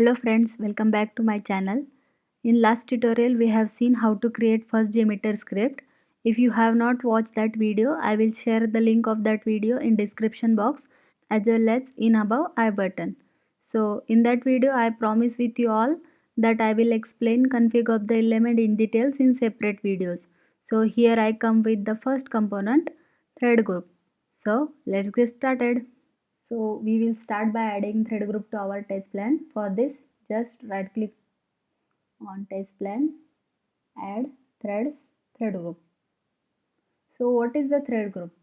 Hello friends, welcome back to my channel. In last tutorial we have seen how to create first JMeter script. If you have not watched that video, I will share the link of that video in description box as well as in above I button. So in that video I promise with you all that I will explain config of the element in details in separate videos. So here I come with the first component, thread group. So let's get started. So we will start by adding thread group to our test plan. For this, just right click on test plan, add threads, thread group. So what is the thread group?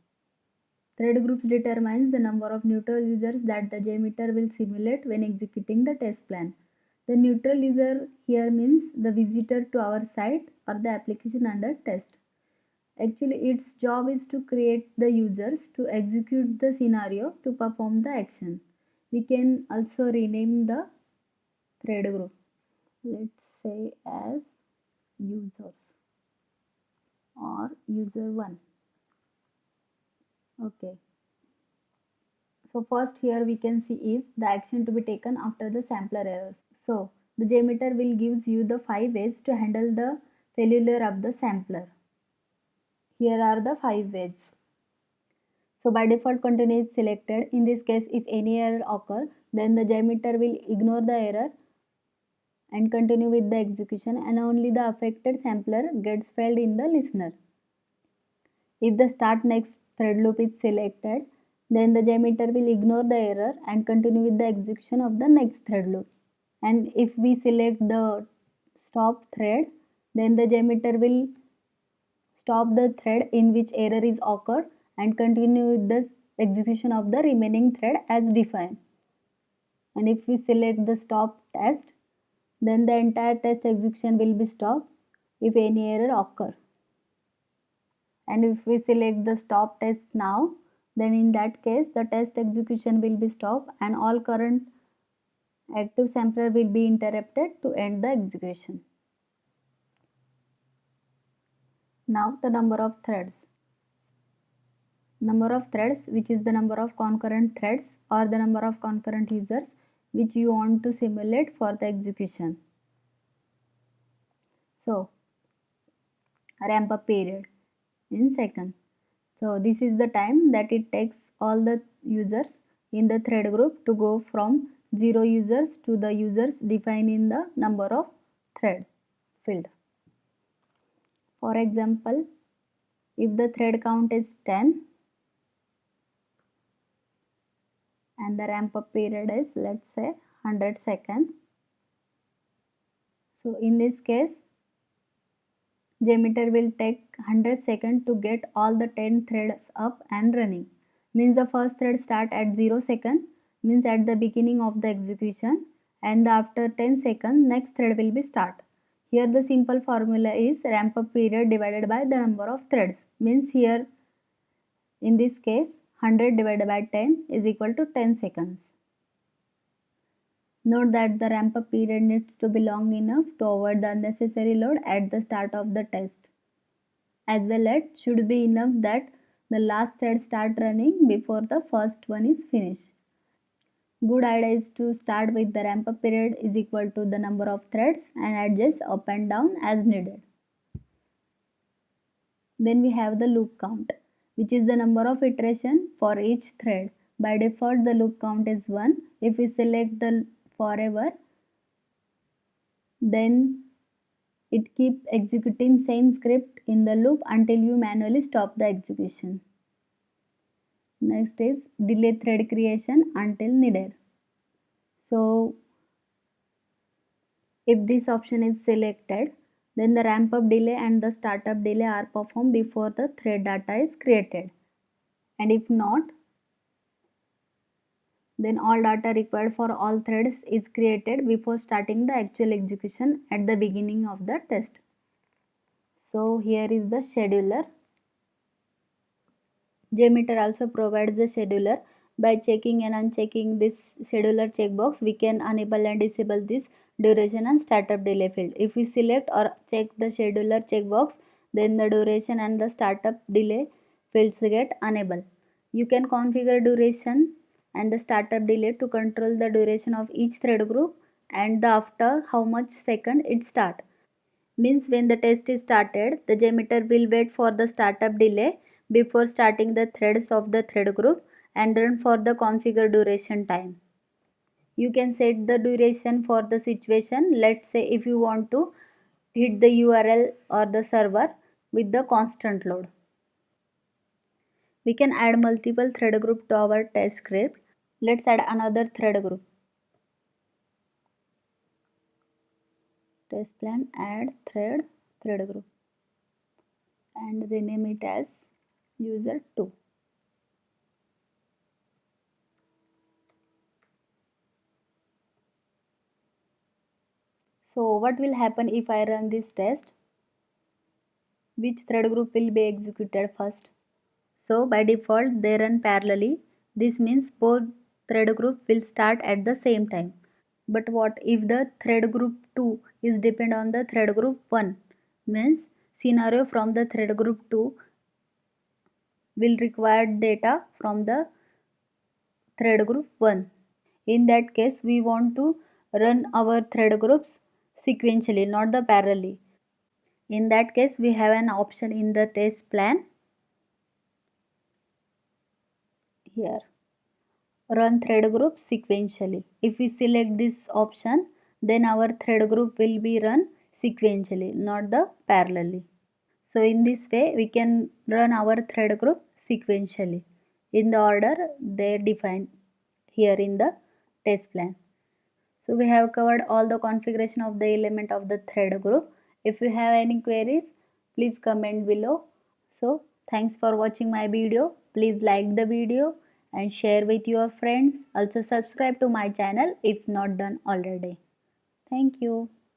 Thread groups determines the number of neutral users that the JMeter will simulate when executing the test plan. The neutral user here means the visitor to our site or the application under test. Actually, its job is to create the users to execute the scenario to perform the action. We can also rename the thread group. Let's say as users or user1. Okay. So first here we can see is the action to be taken after the sampler errors. So the JMeter will gives you the 5 ways to handle the failure of the sampler. Here are the 5 ways. So by default continue is selected. In this case, if any error occur, then the JMeter will ignore the error and continue with the execution, and only the affected sampler gets failed in the listener. If the start next thread loop is selected, then the JMeter will ignore the error and continue with the execution of the next thread loop. And if we select the stop thread, then the JMeter will stop the thread in which error is occurred and continue with the execution of the remaining thread as defined. And if we select the stop test, then the entire test execution will be stopped if any error occur. And if we select the stop test now, then in that case the test execution will be stopped and all current active sampler will be interrupted to end the execution. Now the number of threads. Number of threads, which is the number of concurrent threads or the number of concurrent users which you want to simulate for the execution. So ramp up period in seconds. So this is the time that it takes all the users in the thread group to go from 0 users to the users defined in the number of thread field. For example, if the thread count is 10 and the ramp up period is, let's say, 100 seconds. So in this case, JMeter will take 100 seconds to get all the 10 threads up and running. Means the first thread start at 0 second, means at the beginning of the execution, and after 10 seconds next thread will be start. Here the simple formula is ramp up period divided by the number of threads. Means here in this case 100 divided by 10 is equal to 10 seconds. Note that the ramp up period needs to be long enough to avoid the unnecessary load at the start of the test. As well as should be enough that the last thread start running before the first one is finished. Good idea is to start with the ramp up period is equal to the number of threads and adjust up and down as needed. Then we have the loop count, which is the number of iteration for each thread. By default the loop count is 1. If we select the forever, then it keeps executing same script in the loop until you manually stop the execution. Next is delay thread creation until needed. So if this option is selected, then the ramp up delay and the startup delay are performed before the thread data is created. And if not, then all data required for all threads is created before starting the actual execution at the beginning of the test. So here is the scheduler. JMeter also provides the scheduler. By checking and unchecking this scheduler checkbox, we can enable and disable this duration and startup delay field. If we select or check the scheduler checkbox, then the duration and the startup delay fields get enabled. You can configure duration and the startup delay to control the duration of each thread group and the after how much second it start. Means when the test is started, the JMeter will wait for the startup delay before starting the threads of the thread group and run for the configure duration time. You can set the duration for the situation. Let's say if you want to hit the URL or the server with the constant load. We can add multiple thread group to our test script. Let's add another thread group. Test plan, add thread group and rename it as user 2. So what will happen if I run this test? Which thread group will be executed first? So by default they run parallelly. This means both thread group will start at the same time. But what if the thread group 2 is depend on the thread group 1? Means scenario from the thread group 2 will require data from the thread group 1. In that case we want to run our thread groups sequentially, not the parallelly. In that case we have an option in the test plan here, run thread group sequentially. If we select this option, then our thread group will be run sequentially, not the parallelly. So in this way we can run our thread group sequentially in the order they define here in the test plan. So we have covered all the configuration of the element of the thread group. If you have any queries, please comment below. So thanks for watching my video. Please like the video and share with your friends. Also subscribe to my channel if not done already. Thank you.